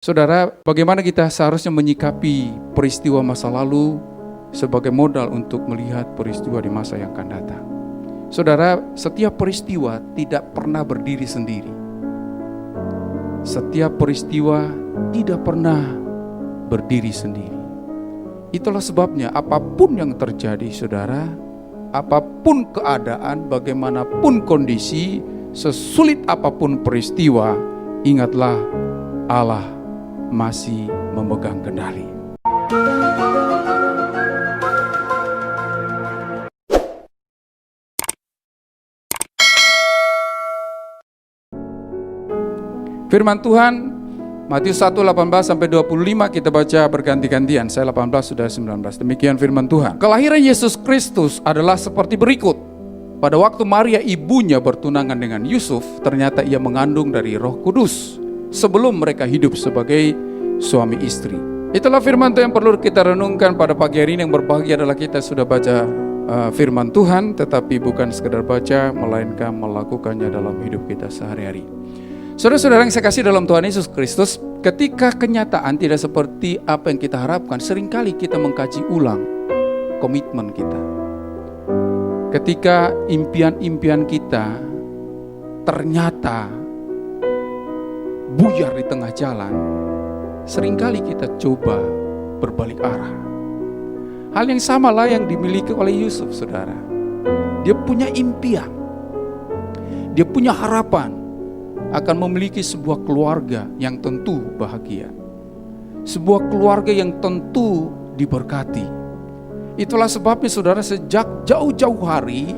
Saudara, bagaimana kita seharusnya menyikapi peristiwa masa lalu sebagai modal untuk melihat peristiwa di masa yang akan datang? Saudara, setiap peristiwa tidak pernah berdiri sendiri. Setiap peristiwa tidak pernah berdiri sendiri. Itulah sebabnya apapun yang terjadi, saudara, apapun keadaan, bagaimanapun kondisi, sesulit apapun peristiwa, ingatlah Allah masih memegang kendali. Firman Tuhan Matius 1:18-25 kita baca berganti-gantian. Saya 18, sudah 19. Demikian firman Tuhan. Kelahiran Yesus Kristus adalah seperti berikut. Pada waktu Maria ibunya bertunangan dengan Yusuf, ternyata ia mengandung dari Roh Kudus sebelum mereka hidup sebagai suami istri. Itulah firman Tuhan yang perlu kita renungkan pada pagi hari ini. Yang berbahagia adalah kita sudah baca firman Tuhan, tetapi bukan sekedar baca, melainkan melakukannya dalam hidup kita sehari-hari. Saudara-saudara yang saya kasih dalam Tuhan Yesus Kristus, ketika kenyataan tidak seperti apa yang kita harapkan, seringkali kita mengkaji ulang komitmen kita. Ketika impian-impian kita ternyata buyar di tengah jalan, seringkali kita coba berbalik arah. Hal yang samalah yang dimiliki oleh Yusuf, saudara. Dia punya impian, dia punya harapan akan memiliki sebuah keluarga yang tentu bahagia, sebuah keluarga yang tentu diberkati. Itulah sebabnya, saudara, sejak jauh-jauh hari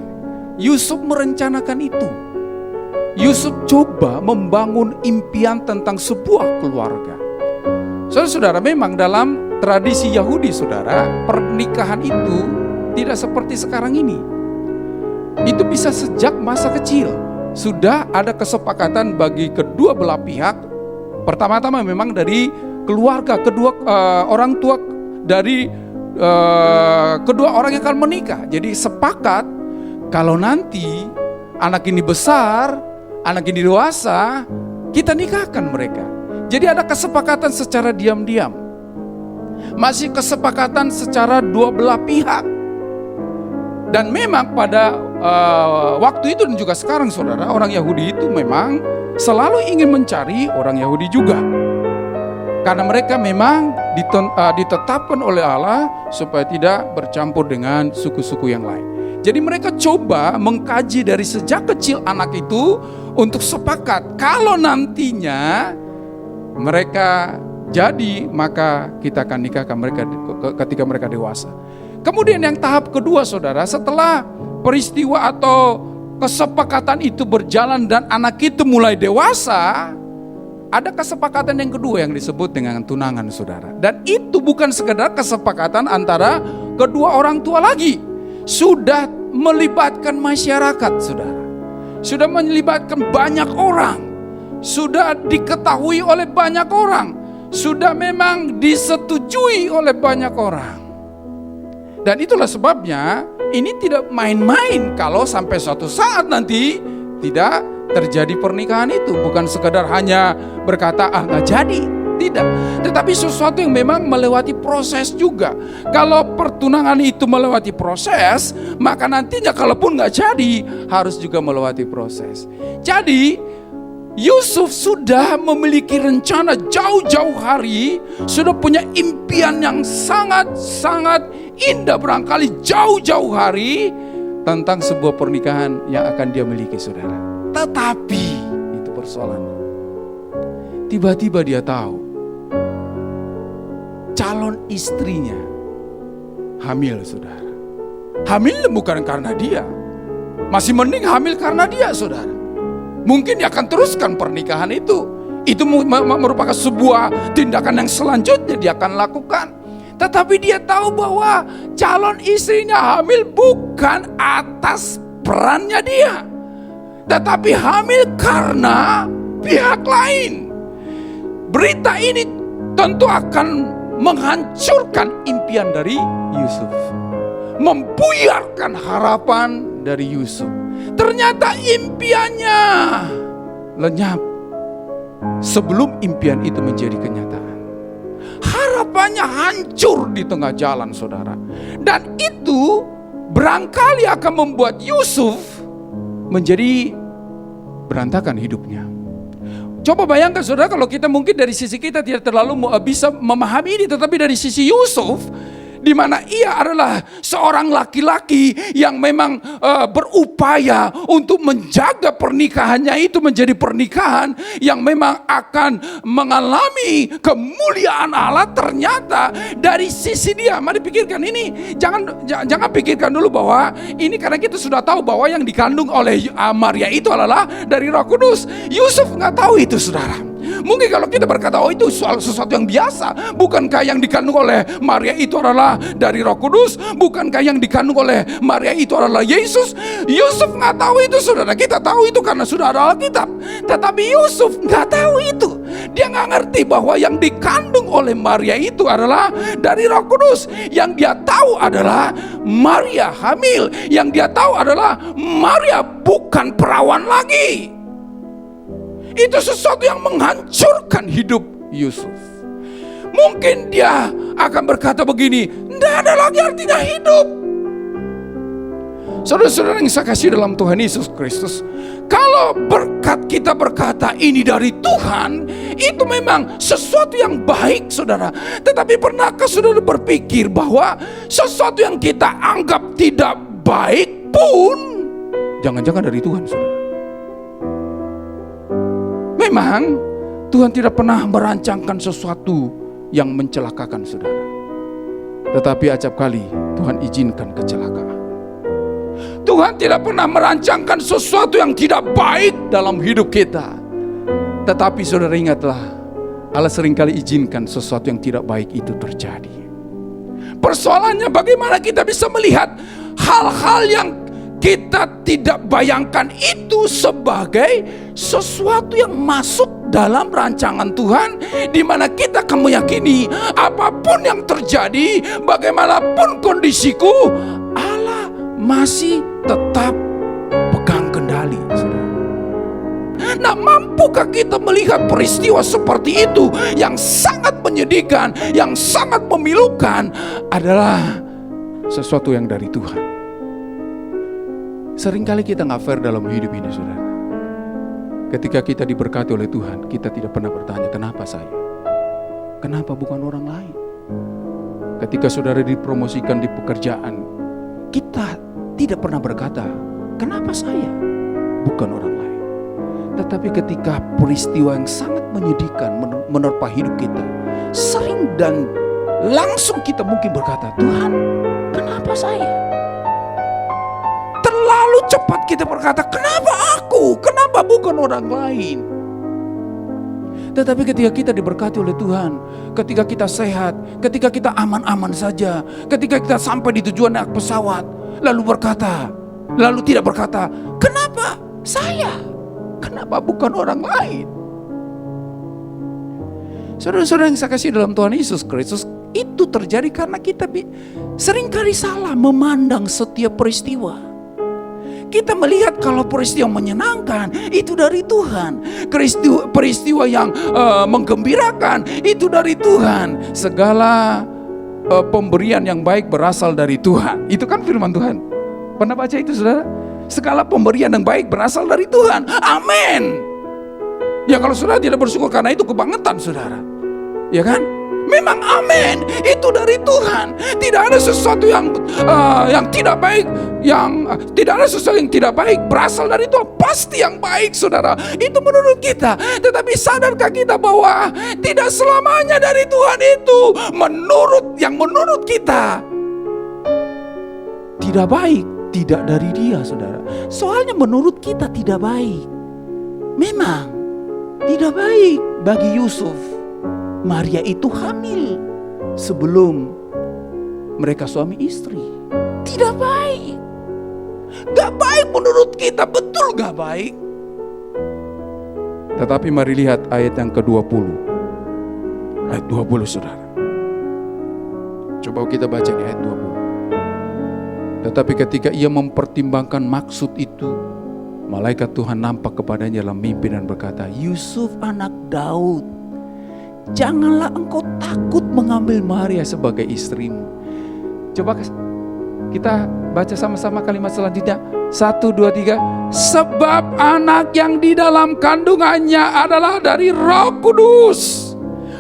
Yusuf merencanakan itu. Yusuf coba membangun impian tentang sebuah keluarga. Saudara-saudara, memang dalam tradisi Yahudi, saudara, pernikahan itu tidak seperti sekarang ini. Itu bisa sejak masa kecil sudah ada kesepakatan bagi kedua belah pihak. Pertama-tama memang dari keluarga, kedua orang tua dari kedua orang yang akan menikah. Jadi sepakat kalau nanti anak ini besar, anak ini dewasa, kita nikahkan mereka. Jadi ada kesepakatan secara diam-diam. Masih kesepakatan secara dua belah pihak. Dan memang pada waktu itu dan juga sekarang, saudara, orang Yahudi itu memang selalu ingin mencari orang Yahudi juga. Karena mereka memang ditetapkan oleh Allah supaya tidak bercampur dengan suku-suku yang lain. Jadi mereka coba mengkaji dari sejak kecil anak itu untuk sepakat kalau nantinya mereka jadi, maka kita akan nikahkan mereka ketika mereka dewasa. Kemudian yang tahap kedua, saudara, setelah peristiwa atau kesepakatan itu berjalan dan anak itu mulai dewasa, ada kesepakatan yang kedua yang disebut dengan tunangan, saudara. Dan itu bukan sekedar kesepakatan antara kedua orang tua lagi. Sudah melibatkan masyarakat, saudara. Sudah melibatkan banyak orang. Sudah diketahui oleh banyak orang. Sudah memang disetujui oleh banyak orang. Dan itulah sebabnya ini tidak main-main kalau sampai suatu saat nanti tidak terjadi pernikahan itu. Bukan sekadar hanya berkata, nggak jadi. Tidak. Tetapi sesuatu yang memang melewati proses juga. Kalau pertunangan itu melewati proses, maka nantinya kalaupun nggak jadi, harus juga melewati proses. Jadi Yusuf sudah memiliki rencana jauh-jauh hari, sudah punya impian yang sangat-sangat indah barangkali jauh-jauh hari tentang sebuah pernikahan yang akan dia miliki, saudara. Tetapi itu persoalannya. Tiba-tiba dia tahu calon istrinya hamil, saudara. Hamil bukan karena dia, masih mending hamil karena dia, saudara. Mungkin dia akan teruskan pernikahan itu. Itu merupakan sebuah tindakan yang selanjutnya dia akan lakukan. Tetapi dia tahu bahwa calon istrinya hamil bukan atas perannya dia, tetapi hamil karena pihak lain. Berita ini tentu akan menghancurkan impian dari Yusuf, membuyarkan harapan dari Yusuf. Ternyata impiannya lenyap. sebelum impian itu menjadi kenyataan. Harapannya hancur di tengah jalan, saudara. Dan itu barangkali akan membuat Yusuf menjadi berantakan hidupnya. Coba bayangkan saudara, kalau kita mungkin dari sisi kita tidak terlalu bisa memahami ini, tetapi dari sisi Yusuf, di mana ia adalah seorang laki-laki yang memang berupaya untuk menjaga pernikahannya itu menjadi pernikahan yang memang akan mengalami kemuliaan Allah. Ternyata dari sisi dia, mari pikirkan ini, jangan pikirkan dulu bahwa ini karena kita sudah tahu bahwa yang dikandung oleh Maria itu adalah dari Roh Kudus. Yusuf nggak tahu itu, saudara. Mungkin kalau kita berkata, oh itu soal sesuatu yang biasa. Bukankah yang dikandung oleh Maria itu adalah dari Roh Kudus? Bukankah yang dikandung oleh Maria itu adalah Yesus? Yusuf nggak tahu itu, saudara. Kita tahu itu karena sudah ada Alkitab. Tetapi Yusuf nggak tahu itu. Dia nggak ngerti bahwa yang dikandung oleh Maria itu adalah dari Roh Kudus. Yang dia tahu adalah Maria hamil. Yang dia tahu adalah Maria bukan perawan lagi. Itu sesuatu yang menghancurkan hidup Yusuf. Mungkin dia akan berkata begini, tidak ada lagi artinya hidup. Saudara-saudara yang saya kasih dalam Tuhan Yesus Kristus, kalau berkat kita berkata ini dari Tuhan, itu memang sesuatu yang baik, saudara. Tetapi pernahkah saudara berpikir bahwa sesuatu yang kita anggap tidak baik pun jangan-jangan dari Tuhan, saudara? Memang Tuhan tidak pernah merancangkan sesuatu yang mencelakakan saudara. Tetapi acap kali Tuhan izinkan kecelakaan. Tuhan tidak pernah merancangkan sesuatu yang tidak baik dalam hidup kita. Tetapi saudara ingatlah, Allah seringkali izinkan sesuatu yang tidak baik itu terjadi. Persoalannya bagaimana kita bisa melihat hal-hal yang kita tidak bayangkan itu sebagai sesuatu yang masuk dalam rancangan Tuhan, di mana kita akan meyakini apapun yang terjadi, bagaimanapun kondisiku, Allah masih tetap pegang kendali, saudara. Nah, mampukah kita melihat peristiwa seperti itu yang sangat menyedihkan, yang sangat memilukan adalah sesuatu yang dari Tuhan. Seringkali kita gak fair dalam hidup ini, saudara. Ketika kita diberkati oleh Tuhan, kita tidak pernah bertanya, kenapa saya? Kenapa bukan orang lain? Ketika saudara dipromosikan di pekerjaan, kita tidak pernah berkata, kenapa saya? Bukan orang lain. Tetapi ketika peristiwa yang sangat menyedihkan menerpa hidup kita, sering dan langsung kita mungkin berkata, Tuhan, kenapa saya? Terlalu cepat kita berkata, kenapa aku? Kenapa bukan orang lain? Tetapi ketika kita diberkati oleh Tuhan, ketika kita sehat, ketika kita aman-aman saja, ketika kita sampai di tujuan naik pesawat, lalu tidak berkata, kenapa saya? Kenapa bukan orang lain? Saudara-saudara yang saya kasih dalam Tuhan Yesus Kristus, itu terjadi karena kita seringkali salah memandang setiap peristiwa. Kita melihat kalau peristiwa menyenangkan itu dari Tuhan, peristiwa yang menggembirakan itu dari Tuhan. Segala pemberian yang baik berasal dari Tuhan. Itu kan firman Tuhan. Pernah baca itu, saudara? Segala pemberian yang baik berasal dari Tuhan. Amin. Ya kalau saudara tidak bersyukur karena itu kebangetan, saudara. Ya kan? Memang amin, itu dari Tuhan. Tidak ada sesuatu yang tidak baik, tidak ada sesuatu yang tidak baik berasal dari Tuhan. Pasti yang baik, saudara. Itu menurut kita. Tetapi sadarkah kita bahwa tidak selamanya dari Tuhan itu menurut kita tidak baik, tidak dari Dia, saudara. Soalnya menurut kita tidak baik. Memang tidak baik bagi Yusuf. Maria itu hamil sebelum mereka suami istri. Tidak baik. Gak baik menurut kita, betul gak baik. Tetapi mari lihat ayat yang ke-20. Ayat 20, saudara. Coba kita baca di ayat 20. Tetapi ketika ia mempertimbangkan maksud itu, malaikat Tuhan nampak kepadanya dalam mimpi dan berkata, Yusuf anak Daud, janganlah engkau takut mengambil Maria sebagai istrimu. Coba kita baca sama-sama kalimat selanjutnya. 1, 2, 3. Sebab anak yang di dalam kandungannya adalah dari Roh Kudus.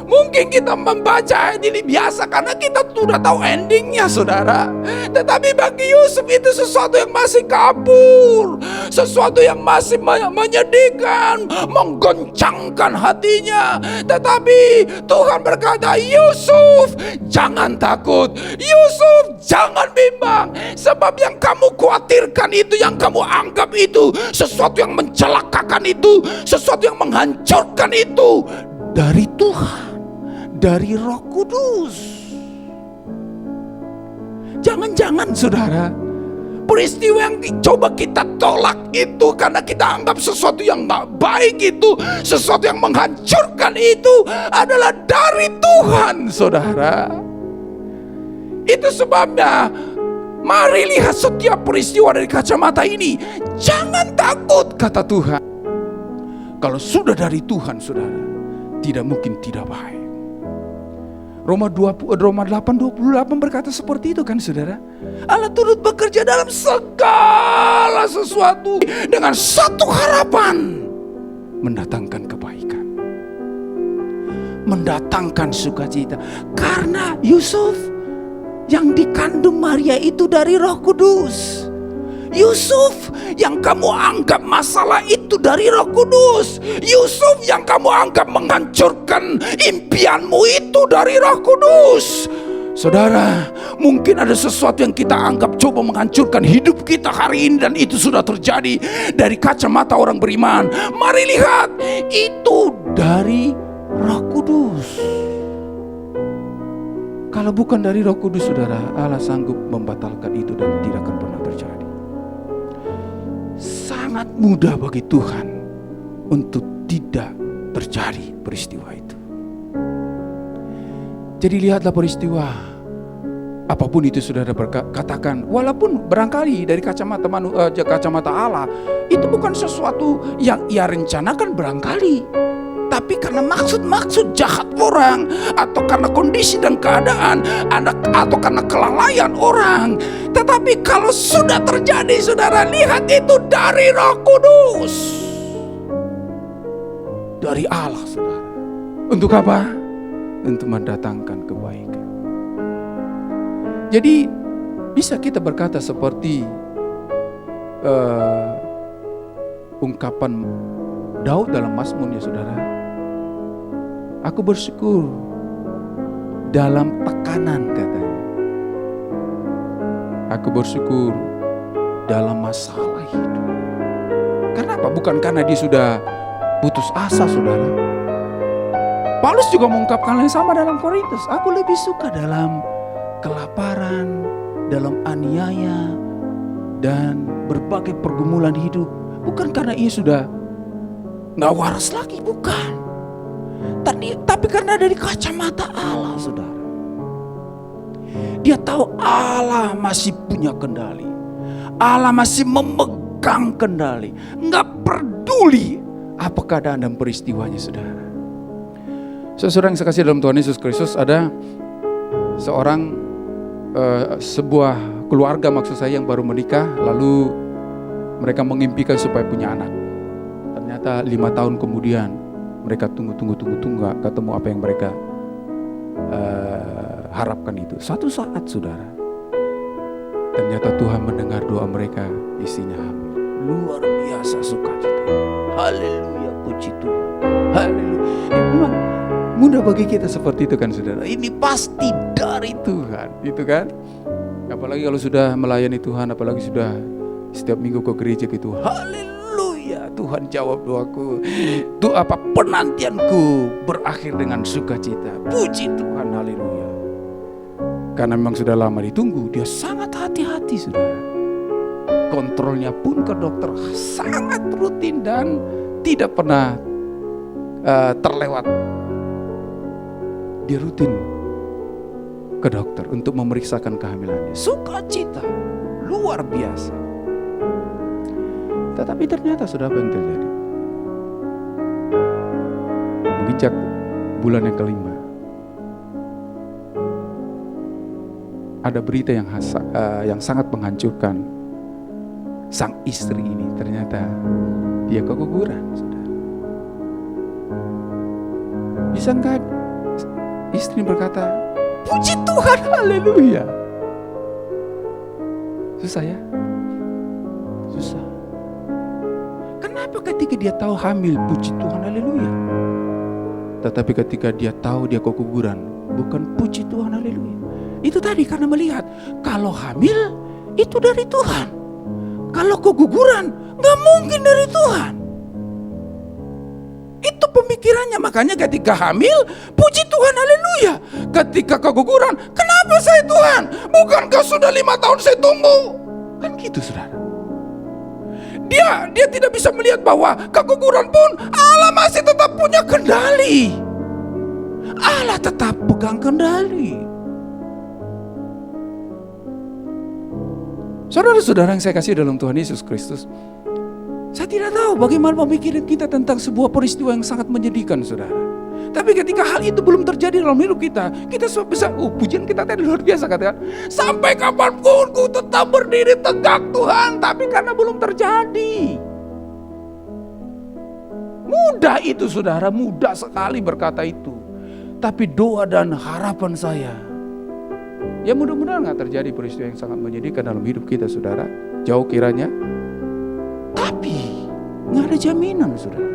Mungkin kita membaca ayat ini biasa karena kita sudah tahu endingnya, saudara. Tetapi bagi Yusuf itu sesuatu yang masih kabur, sesuatu yang masih menyedihkan, menggoncangkan hatinya. Tetapi Tuhan berkata, Yusuf jangan takut, Yusuf jangan bimbang. Sebab yang kamu khawatirkan itu, yang kamu anggap itu sesuatu yang mencelakakan itu, sesuatu yang menghancurkan itu, dari Tuhan, dari Roh Kudus. Jangan-jangan saudara, peristiwa yang coba kita tolak itu karena kita anggap sesuatu yang gak baik itu, sesuatu yang menghancurkan itu adalah dari Tuhan, saudara. Itu sebabnya mari lihat setiap peristiwa dari kacamata ini. Jangan takut, kata Tuhan. Kalau sudah dari Tuhan, saudara, tidak mungkin tidak baik. Roma 8:28 berkata seperti itu kan, saudara. Allah turut bekerja dalam segala sesuatu dengan satu harapan, mendatangkan kebaikan, mendatangkan sukacita. Karena Yusuf yang dikandung Maria itu dari Roh Kudus. Yusuf yang kamu anggap masalah itu dari Roh Kudus. Yusuf yang kamu anggap menghancurkan impianmu itu dari Roh Kudus. Saudara, mungkin ada sesuatu yang kita anggap coba menghancurkan hidup kita hari ini, dan itu sudah terjadi dari kacamata orang beriman. Mari lihat, itu dari Roh Kudus. Kalau bukan dari Roh Kudus, saudara, Allah sanggup membatalkan itu dan tidak akan pernah terjadi. Sangat mudah bagi Tuhan untuk tidak terjadi peristiwa itu. Jadi lihatlah peristiwa apapun itu, saudara, katakan, walaupun barangkali dari kacamata Allah itu bukan sesuatu yang ia rencanakan barangkali, tapi karena maksud-maksud jahat orang, atau karena kondisi dan keadaan, atau karena kelalaian orang. Tetapi kalau sudah terjadi, saudara, lihat itu dari Roh Kudus, dari Allah, saudara. Untuk apa? Untuk mendatangkan kebaikan. Jadi bisa kita berkata seperti ungkapan Daud dalam Mazmurnya, saudara. Aku bersyukur dalam tekanan, katanya. Aku bersyukur dalam masalah hidup. Kenapa? Bukan karena dia sudah putus asa, saudara. Paulus juga mengungkapkan hal yang sama dalam Korintus. Aku lebih suka dalam kelaparan, dalam aniaya, dan berbagai pergumulan hidup. Bukan karena ia sudah gak waras lagi, bukan. Tapi karena dari kacamata Allah, saudara. Dia tahu Allah masih punya kendali. Allah masih memegang kendali. Gak peduli apa keadaan dan peristiwanya, saudara. Saudara yang saya kasih dalam Tuhan Yesus Kristus, ada sebuah keluarga, maksud saya, yang baru menikah, lalu mereka mengimpikan supaya punya anak. Ternyata 5 tahun kemudian mereka tunggu gak ketemu apa yang mereka harapkan itu. Suatu saat, saudara, ternyata Tuhan mendengar doa mereka, istrinya hamil. Luar biasa sukacita. Haleluya, puji Tuhan. Haleluya. Memang mudah bagi kita seperti itu kan, saudara. Ini pasti dari Tuhan, gitu kan? Apalagi kalau sudah melayani Tuhan, apalagi sudah setiap minggu ke gereja gitu. Haleluya, Tuhan jawab doaku. Penantianku berakhir dengan sukacita. Puji Tuhan, haleluya. Karena memang sudah lama ditunggu, dia sangat hati-hati, saudara. Kontrolnya pun ke dokter sangat rutin dan tidak pernah terlewat. Dia rutin ke dokter untuk memeriksakan kehamilannya. Sukacita luar biasa. Tetapi ternyata sudah apa yang terjadi? Menginjak bulan yang kelima, ada berita yang sangat menghancurkan sang istri ini. Ternyata dia keguguran, saudara. Bisa enggak istri berkata, puji Tuhan, haleluya. Susah ya? Susah. Kenapa ketika dia tahu hamil, puji Tuhan, haleluya. Tetapi ketika dia tahu dia keguguran, bukan puji Tuhan, haleluya. Itu tadi karena melihat kalau hamil itu dari Tuhan, kalau keguguran gak mungkin dari Tuhan. Itu pemikirannya. Makanya ketika hamil, puji Tuhan, haleluya. Ketika keguguran, kenapa saya Tuhan? Bukankah sudah 5 tahun saya tunggu? Kan gitu, saudara. Dia tidak bisa melihat bahwa keguguran pun Allah masih tetap punya kendali. Allah tetap pegang kendali. Saudara-saudara yang saya kasih dalam Tuhan Yesus Kristus, saya tidak tahu bagaimana pemikiran kita tentang sebuah peristiwa yang sangat menyedihkan, saudara. Tapi ketika hal itu belum terjadi dalam hidup kita bisa, pujian kita tadi luar biasa katakan. Sampai kapanpun ku tetap berdiri tegak Tuhan, tapi karena belum terjadi. Mudah itu, saudara, mudah sekali berkata itu. Tapi doa dan harapan saya, ya mudah-mudahan gak terjadi peristiwa yang sangat menyedihkan dalam hidup kita, saudara. Jauh kiranya. Tapi gak ada jaminan, saudara.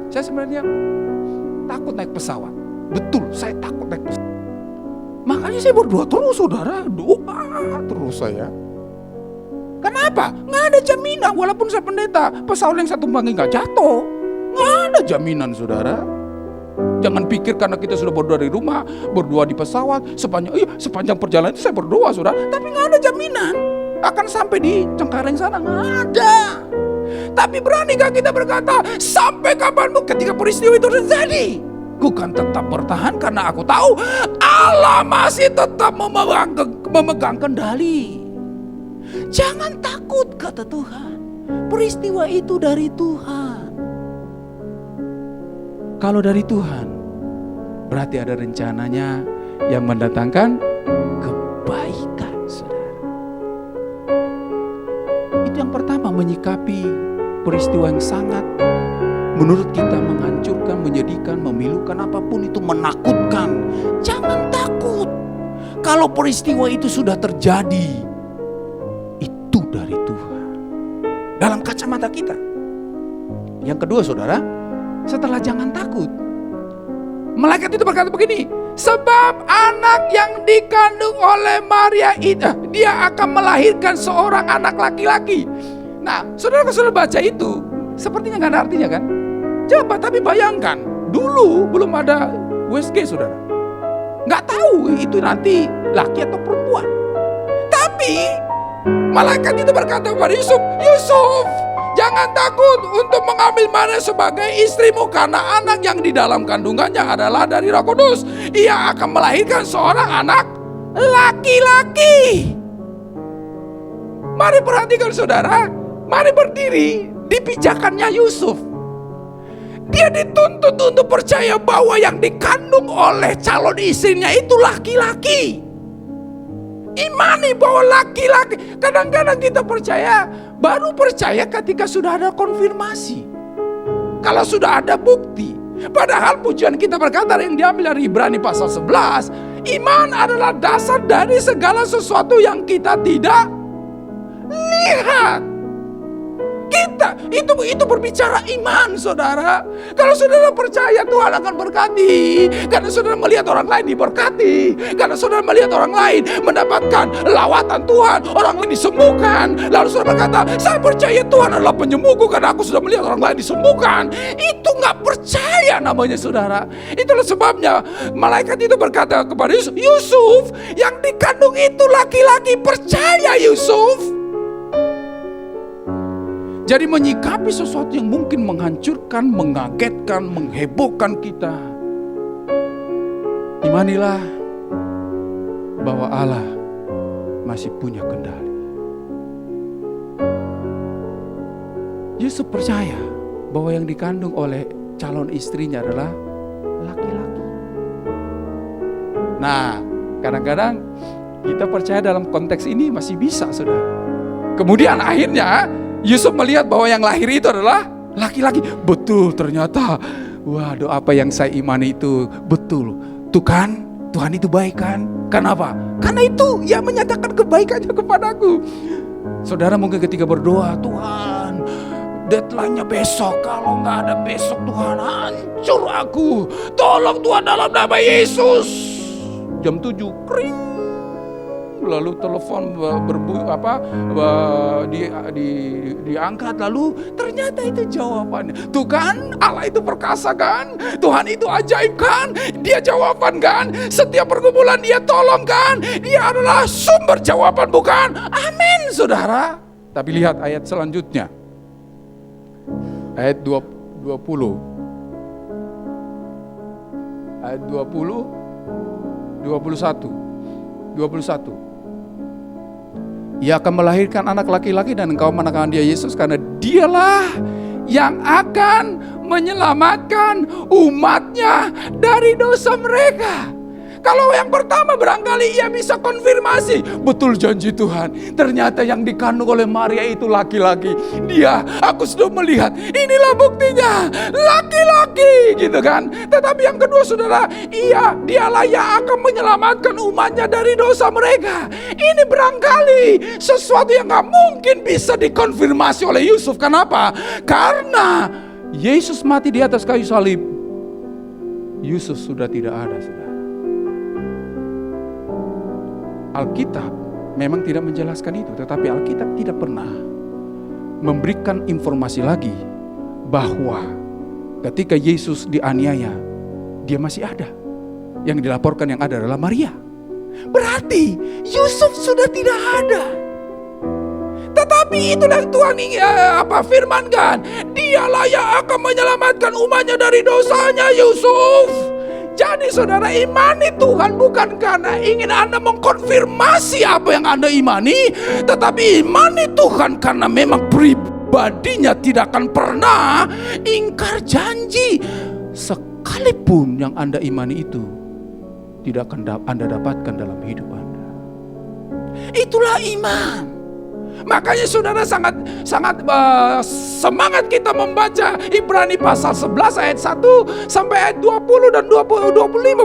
Saya sebenarnya takut naik pesawat. Betul, saya takut naik pesawat. Makanya saya berdoa terus, saudara. Doa terus saya. Kenapa? Gak ada jaminan. Walaupun saya pendeta, pesawat yang satu tumpangi gak jatuh. Gak ada jaminan, saudara. Jangan pikir karena kita sudah berdoa di rumah, berdoa di pesawat, sepanjang perjalanan itu saya berdoa, saudara. Tapi gak ada jaminan akan sampai di Cengkareng sana, gak ada. Tapi beranikah kita berkata, sampai kapanpun ketika peristiwa itu terjadi, ku kan tetap bertahan karena aku tahu Allah masih tetap memegang kendali. Jangan takut, kata Tuhan. Peristiwa itu dari Tuhan. Kalau dari Tuhan, berarti ada rencananya yang mendatangkan kebaikan, saudara. Itu yang pertama, menyikapi peristiwa yang sangat menurut kita menghancurkan, menyedihkan, memilukan, apapun itu menakutkan. Jangan takut. Kalau peristiwa itu sudah terjadi, itu dari Tuhan. Dalam kacamata kita. Yang kedua, saudara, setelah jangan takut, malaikat itu berkata begini, sebab anak yang dikandung oleh Maria itu, dia akan melahirkan seorang anak laki-laki. Nah, saudara baca itu, sepertinya gak ada artinya kan? Coba, tapi bayangkan, dulu belum ada USG, saudara. Gak tahu itu nanti laki atau perempuan. Tapi malaikat itu berkata kepada Yusuf, Yusuf, jangan takut untuk mengambil Maria sebagai istrimu, karena anak yang di dalam kandungannya adalah dari Roh Kudus. Ia akan melahirkan seorang anak laki-laki. Mari perhatikan, saudara. Mari berdiri di pijakannya Yusuf. Dia dituntut untuk percaya bahwa yang dikandung oleh calon istrinya itu laki-laki. Imani bahwa laki-laki. Kadang-kadang kita percaya, baru percaya ketika sudah ada konfirmasi. Kalau sudah ada bukti. Padahal pujian kita berkata yang diambil dari Ibrani pasal 11, iman adalah dasar dari segala sesuatu yang kita tidak lihat. Kita itu berbicara iman, saudara. Kalau saudara percaya Tuhan akan berkati, karena saudara melihat orang lain diberkati, karena saudara melihat orang lain mendapatkan lawatan Tuhan, orang lain disembuhkan, lalu saudara berkata, saya percaya Tuhan adalah penyembuhku karena aku sudah melihat orang lain disembuhkan. Itu gak percaya namanya, saudara. Itulah sebabnya malaikat itu berkata kepada Yusuf, Yusuf, yang dikandung itu laki-laki. Percaya, Yusuf. Jadi menyikapi sesuatu yang mungkin menghancurkan, mengagetkan, menghebohkan kita, imanilah bahwa Allah masih punya kendali. Yusuf percaya bahwa yang dikandung oleh calon istrinya adalah laki-laki. Nah, kadang-kadang kita percaya dalam konteks ini masih bisa, saudara. Kemudian akhirnya Yusuf melihat bahwa yang lahir itu adalah laki-laki. Betul, ternyata waduh, apa yang saya imani itu betul. Tuh kan, Tuhan itu baik kan? Kenapa? Karena itu yang menyatakan kebaikannya kepadaku. Saudara mungkin ketika berdoa, Tuhan, deadline-nya besok. Kalau nggak ada besok, Tuhan, hancur aku. Tolong Tuhan dalam nama Yesus. Jam 7, kring. Lalu telepon berbunyi diangkat, lalu ternyata itu jawabannya. Tuh kan, Allah itu perkasa kan, Tuhan itu ajaib kan, Dia jawaban kan, setiap pergumulan Dia tolong kan, Dia adalah sumber jawaban bukan? Amin, saudara. Tapi lihat ayat selanjutnya, ayat 20, ayat 21. Ia akan melahirkan anak laki-laki dan engkau menamakan dia Yesus, karena dialah yang akan menyelamatkan umatnya dari dosa mereka. Kalau yang pertama barangkali ia bisa konfirmasi, betul janji Tuhan. Ternyata yang dikandung oleh Maria itu laki-laki. Aku sudah melihat, inilah buktinya, laki-laki, gitu kan. Tetapi yang kedua, saudara, dialah yang akan menyelamatkan umatnya dari dosa mereka. Ini barangkali sesuatu yang gak mungkin bisa dikonfirmasi oleh Yusuf. Kenapa? Karena Yesus mati di atas kayu salib, Yusuf sudah tidak ada, saudara. Alkitab memang tidak menjelaskan itu, tetapi Alkitab tidak pernah memberikan informasi lagi bahwa ketika Yesus dianiaya, dia masih ada. Yang dilaporkan yang ada adalah Maria. Berarti Yusuf sudah tidak ada. Tetapi itulah Tuhan firmankan, dialah yang akan menyelamatkan umatnya dari dosanya, Yusuf. Jadi saudara, imani Tuhan bukan karena ingin Anda mengkonfirmasi apa yang Anda imani, tetapi imani Tuhan karena memang pribadinya tidak akan pernah ingkar janji. Sekalipun yang Anda imani itu tidak akan Anda dapatkan dalam hidup Anda. Itulah iman. Makanya saudara sangat semangat kita membaca Ibrani pasal 11 ayat 1 sampai ayat 20 dan 25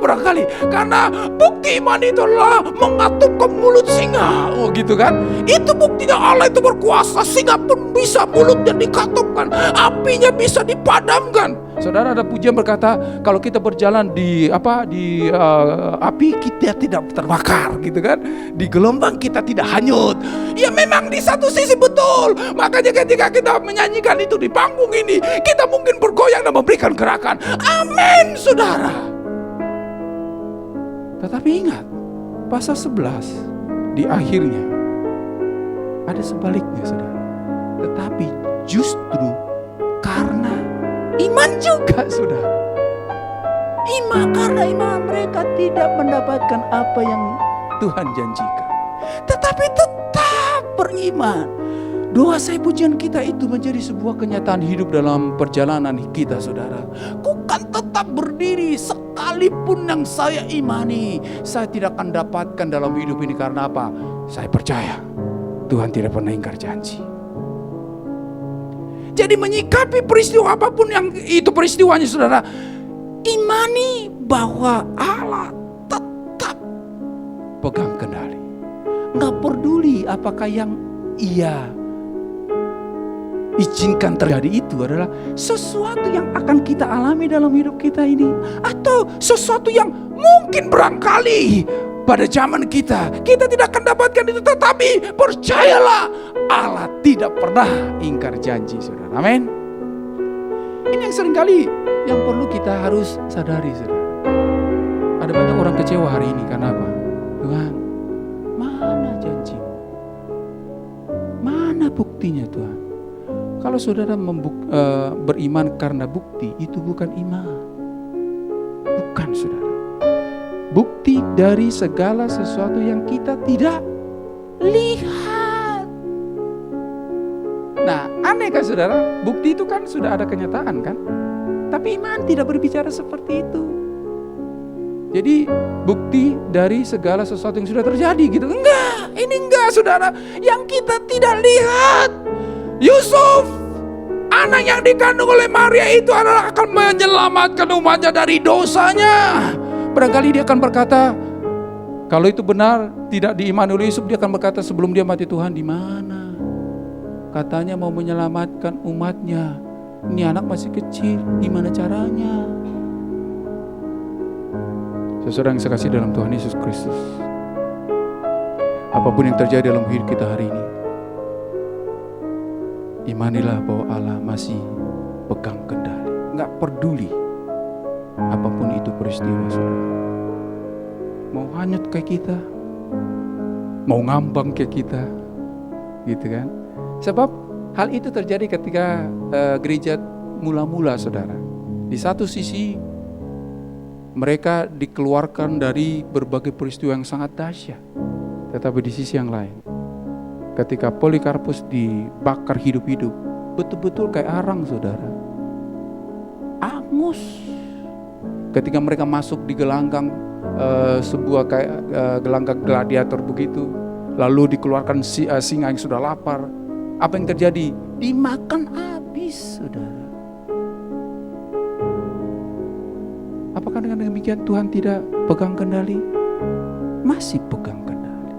barangkali. Karena bukti iman itu adalah mengatupkan mulut singa. Oh gitu kan. Itu buktinya Allah itu berkuasa. Singa pun bisa mulutnya dikatupkan. Apinya bisa dipadamkan. Saudara, ada pujian berkata, kalau kita berjalan di api kita tidak terbakar, gitu kan? Di gelombang kita tidak hanyut. Ya memang di satu sisi betul. Makanya ketika kita menyanyikan itu di panggung ini, kita mungkin bergoyang dan memberikan gerakan. Amin, saudara. Tetapi ingat, pasal 11 di akhirnya ada sebaliknya, saudara. Tetapi justru karena iman juga, saudara. Karena iman mereka tidak mendapatkan apa yang Tuhan janjikan, tetapi tetap beriman. Doa saya, pujian kita itu menjadi sebuah kenyataan hidup dalam perjalanan kita, saudara. Ku kan tetap berdiri sekalipun yang saya imani saya tidak akan dapatkan dalam hidup ini. Karena apa? Saya percaya Tuhan tidak pernah ingkar janji. Jadi menyikapi peristiwa apapun yang itu peristiwanya, saudara, imani bahwa Allah tetap pegang kendali. Nggak peduli apakah yang Ia izinkan terjadi itu adalah sesuatu yang akan kita alami dalam hidup kita ini, atau sesuatu yang mungkin barangkali pada zaman kita tidak akan dapatkan itu. Tetapi percayalah, Allah tidak pernah ingkar janji, saudara. Amin. Ini yang seringkali yang perlu kita harus sadari, saudara. Ada banyak orang kecewa hari ini karena apa? Tuhan, mana janjimu? Mana buktinya, Tuhan? Kalau saudara beriman karena bukti, itu bukan iman. Bukan, saudara. Bukti dari segala sesuatu yang kita tidak lihat. Nah, aneh mereka, saudara. Bukti itu kan sudah ada kenyataan kan. Tapi iman tidak berbicara seperti itu. Jadi bukti dari segala sesuatu yang sudah terjadi gitu. Enggak, ini enggak, saudara. Yang kita tidak lihat, Yusuf, anak yang dikandung oleh Maria itu adalah akan menyelamatkan umatnya dari dosanya. Barangkali dia akan berkata, kalau itu benar tidak diimani oleh Yusuf, dia akan berkata sebelum dia mati, Tuhan di mana? Katanya mau menyelamatkan umatnya. Ini anak masih kecil, gimana caranya? Saudara yang saya kasih dalam Tuhan Yesus Kristus, apapun yang terjadi dalam hidup kita hari ini, imanilah bahwa Allah masih pegang kendali. Nggak peduli apapun itu peristiwa, saudara. Mau hanyut kayak kita, mau ngambang kayak kita, gitu kan? Sebab hal itu terjadi ketika gereja mula-mula, saudara. Di satu sisi mereka dikeluarkan dari berbagai peristiwa yang sangat dahsyat. Tetapi di sisi yang lain, ketika Polikarpus dibakar hidup-hidup, betul-betul kayak arang, saudara. Angus. Ketika mereka masuk di gelanggang, sebuah kayak gelanggang gladiator begitu, lalu dikeluarkan singa yang sudah lapar. Apa yang terjadi? Dimakan habis, saudara. Apakah dengan demikian Tuhan tidak pegang kendali? Masih pegang kendali.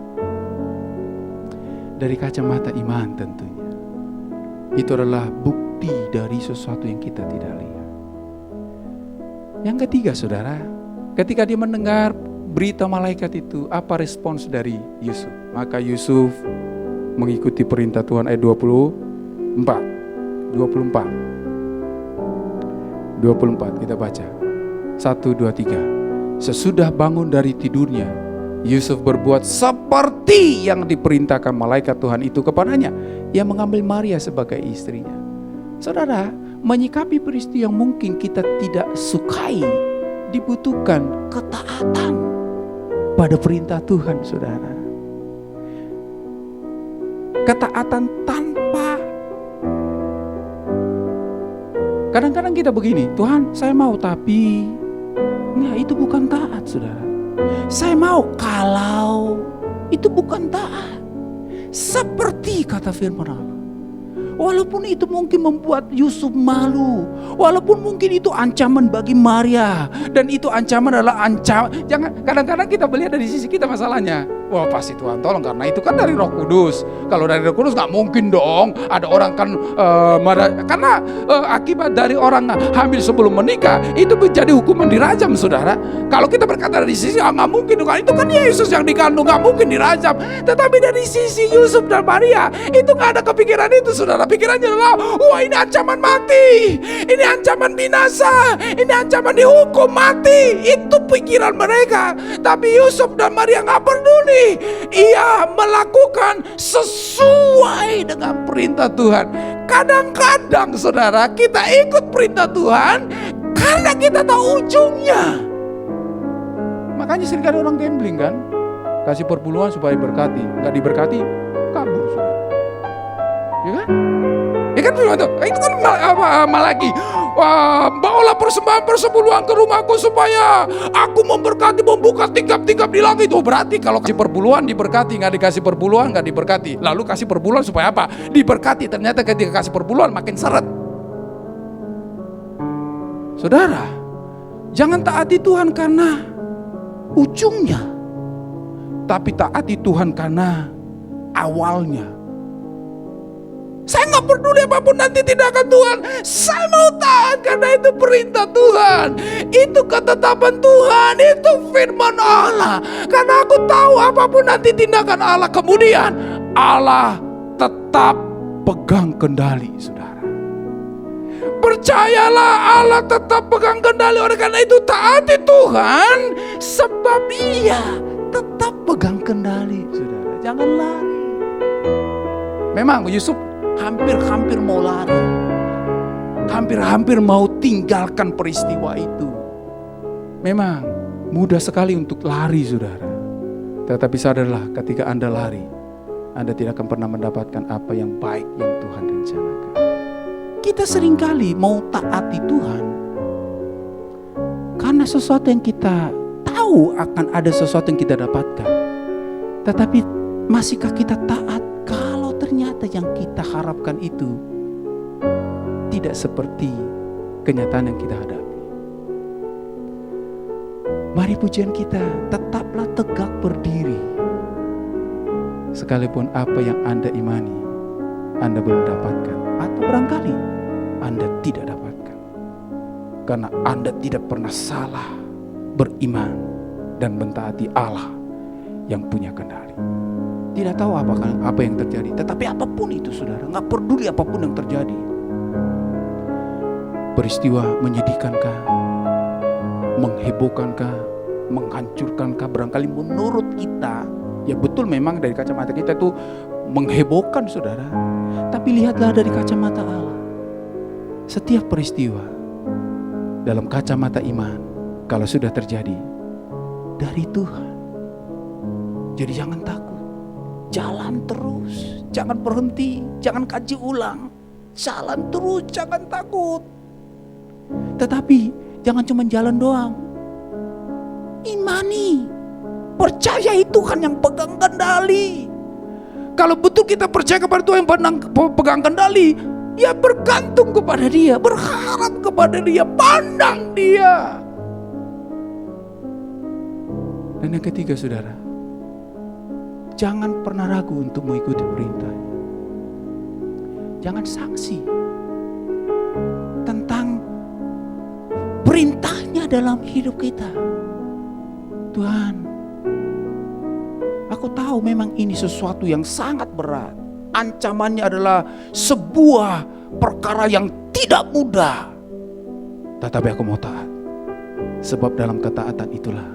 Dari kacamata iman tentunya. Itu adalah bukti dari sesuatu yang kita tidak lihat. Yang ketiga, saudara, ketika dia mendengar berita malaikat itu, apa respons dari Yusuf? Maka Yusuf mengikuti perintah Tuhan. Ayat 24 kita baca. 1, 2, 3. Sesudah bangun dari tidurnya, Yusuf berbuat seperti yang diperintahkan malaikat Tuhan itu kepadanya. Ia mengambil Maria sebagai istrinya. Saudara, menyikapi peristiwa yang mungkin kita tidak sukai, dibutuhkan ketaatan pada perintah Tuhan, saudara. Ketaatan tanpa, kadang-kadang kita begini, Tuhan saya mau, tapi ya, itu bukan taat, saudara. Saya mau kalau itu bukan taat. Seperti kata firman Allah, walaupun itu mungkin membuat Yusuf malu, walaupun mungkin itu ancaman bagi Maria, dan itu ancaman adalah ancaman. Jangan, kadang-kadang kita melihat dari sisi kita masalahnya. Wah pasti Tuhan tolong, karena itu kan dari Roh Kudus. Kalau dari Roh Kudus nggak mungkin dong. Ada orang kan karena akibat dari orang hamil sebelum menikah itu menjadi hukuman dirajam, saudara. Kalau kita berkata dari sisi nggak mungkin, kan itu kan Yesus yang dikandung, nggak mungkin dirajam. Tetapi dari sisi Yusuf dan Maria itu nggak ada kepikiran itu, saudara. Pikirannya adalah, wah ini ancaman mati, ini ancaman binasa, ini ancaman dihukum mati. Itu pikiran mereka. Tapi Yusuf dan Maria nggak peduli. Ia melakukan sesuai dengan perintah Tuhan. Kadang-kadang, saudara, kita ikut perintah Tuhan karena kita tahu ujungnya. Makanya seringkali orang gambling kan, kasih perpuluhan supaya berkati, nggak diberkati kabur, saudara. Ya kan? Ya kan itu kan Malaki. Bawalah persembahan persepuluhan ke rumahku supaya aku memberkati, membuka tingkap-tingkap di langit. Oh berarti kalau kasih perpuluhan diberkati, nggak dikasih perpuluhan nggak diberkati. Lalu kasih perpuluhan supaya apa? Diberkati. Ternyata ketika kasih perpuluhan makin seret. Saudara, jangan taati Tuhan karena ujungnya, tapi taati Tuhan karena awalnya. Saya nggak peduli apapun nanti tindakan Tuhan. Saya mau taat karena itu perintah Tuhan. Itu ketetapan Tuhan. Itu firman Allah. Karena aku tahu apapun nanti tindakan Allah, kemudian Allah tetap pegang kendali, saudara. Percayalah, Allah tetap pegang kendali. Oleh karena itu taati Tuhan, sebab Ia tetap pegang kendali, saudara. Jangan lari. Memang Yusuf hampir mau lari, hampir mau tinggalkan peristiwa itu. Memang mudah sekali untuk lari, saudara. Tetapi sadarlah, ketika Anda lari, Anda tidak akan pernah mendapatkan apa yang baik yang Tuhan rencanakan. Kita seringkali mau taati Tuhan karena sesuatu yang kita tahu akan ada sesuatu yang kita dapatkan. Tetapi masihkah kita taat kalau ternyata yang kita harapkan itu tidak seperti kenyataan yang kita hadapi? Mari pujian kita tetaplah tegak berdiri. Sekalipun apa yang Anda imani, Anda belum dapatkan. Atau barangkali Anda tidak dapatkan. Karena Anda tidak pernah salah beriman dan mentaati Allah yang punya kendali. Tidak tahu apa yang terjadi. Tetapi apapun itu saudara, gak peduli apapun yang terjadi. Peristiwa menyedihkankah, menghebohkankah, menghancurkankah, barangkali menurut kita, ya betul memang dari kacamata kita itu menghebohkan saudara. Tapi lihatlah dari kacamata Allah. Setiap peristiwa dalam kacamata iman, kalau sudah terjadi, dari Tuhan. Jadi jangan takut, jalan terus, jangan berhenti, jangan kaji ulang, jalan terus, jangan takut. Tetapi jangan cuma jalan doang, imani, percayai Tuhan yang pegang kendali. Kalau betul kita percaya kepada Tuhan yang pegang kendali, ya bergantung kepada Dia, berharap kepada Dia, pandang Dia. Dan yang ketiga saudara, jangan pernah ragu untuk mengikuti perintahnya. Jangan sangsi tentang perintahnya dalam hidup kita. Tuhan, aku tahu memang ini sesuatu yang sangat berat. Ancamannya adalah sebuah perkara yang tidak mudah. Tetapi aku mau taat. Sebab dalam ketaatan itulah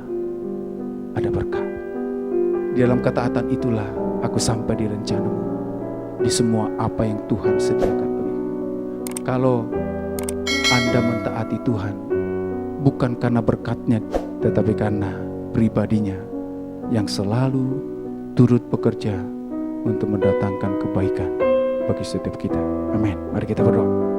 ada berkat. Di dalam ketaatan itulah aku sampai di rencana-Mu, di semua apa yang Tuhan sediakan bagiku. Kalau Anda mentaati Tuhan, bukan karena berkatnya, tetapi karena pribadinya yang selalu turut bekerja untuk mendatangkan kebaikan bagi setiap kita. Amin. Mari kita berdoa.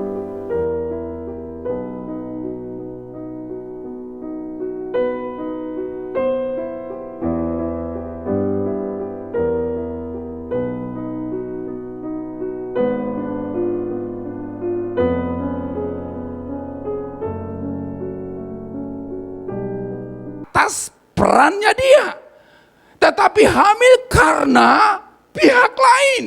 Atas perannya dia, tetapi hamil karena pihak lain.